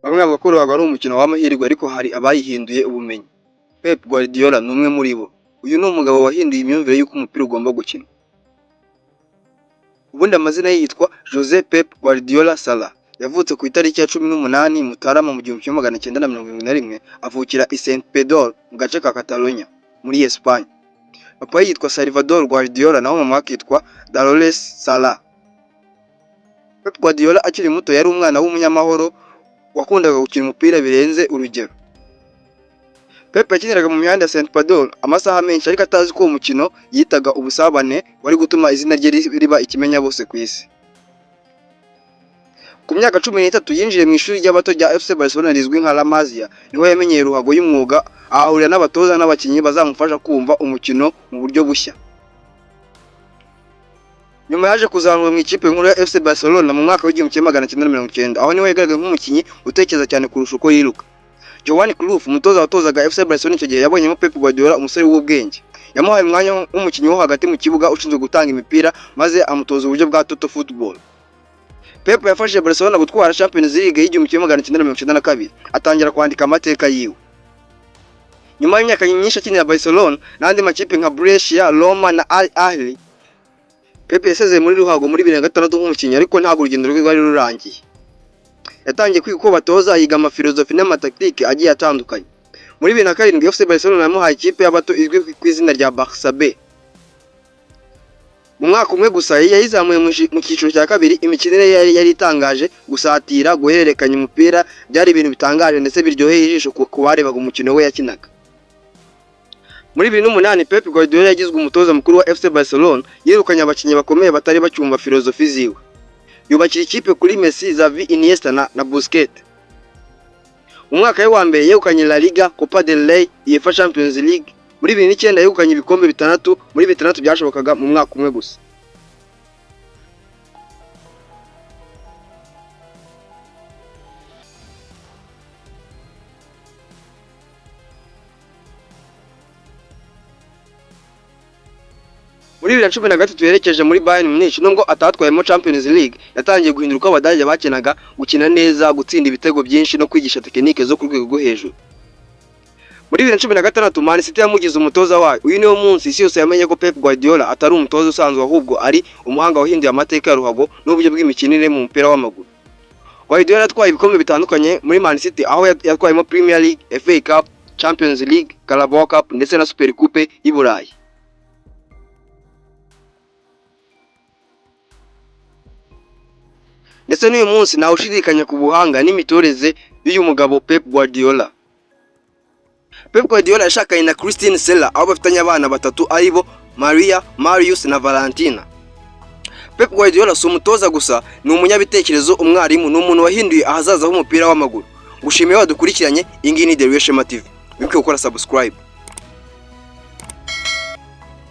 Bamwe bavuga ko ruhago ari umukino w'amahirwe ariko hari abayihinduye ubumenyi. Pep Guardiola ni umwe muri bo. Uyu ni umugabo wahinduye imyumvire y'uko umupira ugomba gukina. Ubundi amazina ye yitwa Jose Pep Guardiola Sala. Yavutse ku itariki ya 18 Mutarama mu 1971, avukira i Saint Pedro mu gace ka Catalonia muri Espagne. Papa ye yitwa Salvador Guardiola naho mama akitwa Dolores Sala. Pep Guardiola akiri muto yari umwana w'umunyamahoro wakundaga gukina umupira birenze urugero. Pep yakiniraga mu mihanda ya Saint Pedro amasaha menshi ariko atazi ko umukino yitaga ubusabane wari gutuma izina rye riba ikimenya bose ku isi. Ku myaka 13 yinjiye mu ishuri ry'abato rya FC Barcelona rizwi nka La Masia, niho yamenyeye ruhago y'umwuga, ahahurira n'abatoza n'abakinnyi bazamufasha kumva umukino mu buryo bushya. Nyuma yaje kuzanwa mu ikipe nkuru ya FC Barcelona mu mwaka w'1990, aho niho yagaragaye nk'umukinnyi utekereza cyane kurusha uko yiruka. Johan Cruyff, umutoza watozaga FC Barcelona icyo gihe, yabonyemo Pep Guardiola umusore w'ubwenge. Yamuhaye umwanya w'umukinnyi wo hagati mu kibuga ushinzwe gutanga imipira maze amutoza uburyo bwa Toto Football. Pep yafashije Barcelona gutwara Champions League y'1992, atangira kwandika amateka yiwe. Nyuma y'imyaka myinshi akinira Barcelona n'andi makipe nka Brescia, Roma na Al Ahly, Pep yasezeye muri ruhago muri 2006 nk'umukinnyi, ariko ntabwo urugendo rwe rwari rurangiye. Yatangiye kwiga uko batoza, yiga amafilozofi n'amataktike agiye atandukanye. Muri 2007 FC Barcelona yamuhaye ikipe y'abato izwi ku izina rya Barça B. Mu mwaka umwe gusa yayizamuye mu cyiciro cya kabiri. Imikinire yari itangaje, gusatira, guhererekanya umupira byari ibintu bitangaje ndetse biryoheye ijisho ku barebaga umukino we yakinaga. Muri 2008 Pep Guardiola yagizwe umutoza mukuru wa FC Barcelona, yirukanye abakinnyi bakomeye batari bacyumva filozofi ziwe. Yubakira ikipe kuri Messi, Xavi, Iniesta na Busquets. Mu mwaka wa mbere yegukanye La Liga, Copa del Rey, UEFA Champions League. Muri 2009 yegukanye ibikombe 6 muri 6 byashobokaga mu mwaka umwe gusa. Muri 2013 yerekeje muri Bayern Munich. Nubwo atatwayemo Champions League, yatangiye guhinduka abadage bakenaga gukina neza, gutsinda ibitego byinshi no kwigisha tekinike zo ku rwego rwo hejuru. Muri 2016 Man City yamugize umutoza wayo. Uyu niwo munsi isi yose yamenye ko Pep Guardiola atari umutoza usanzwe, ahubwo ari umuhanga wahinduye amateka ya ruhago n'uburyo bw'imikinire mu mupira w'amaguru. Guardiola yatwaye ibikombe bitandukanye muri Man City, aho yatwayemo Premier League, FA Cup, Champions League, Carabao Cup ndetse na Super Coupe y'i Burayi. Ndetse n'uyu munsi ntawe ushidikanya ku buhanga n'imitoreze y'uyu mugabo Pep Guardiola. Pep Guardiola yashakanye na Christine Sella, aho bafitanye abana batatu aribo Maria, Marius na Valentina. Pep Guardiola si umutoza gusa, ni umunyabitekerezo, umwarimu, n'umuntu wahinduye ahazaza h'umupira w'amaguru. Gushimiye wadukurikiranye. Iyi ngiyi ni The Real Shema TV. Wibuke gukora subscribe.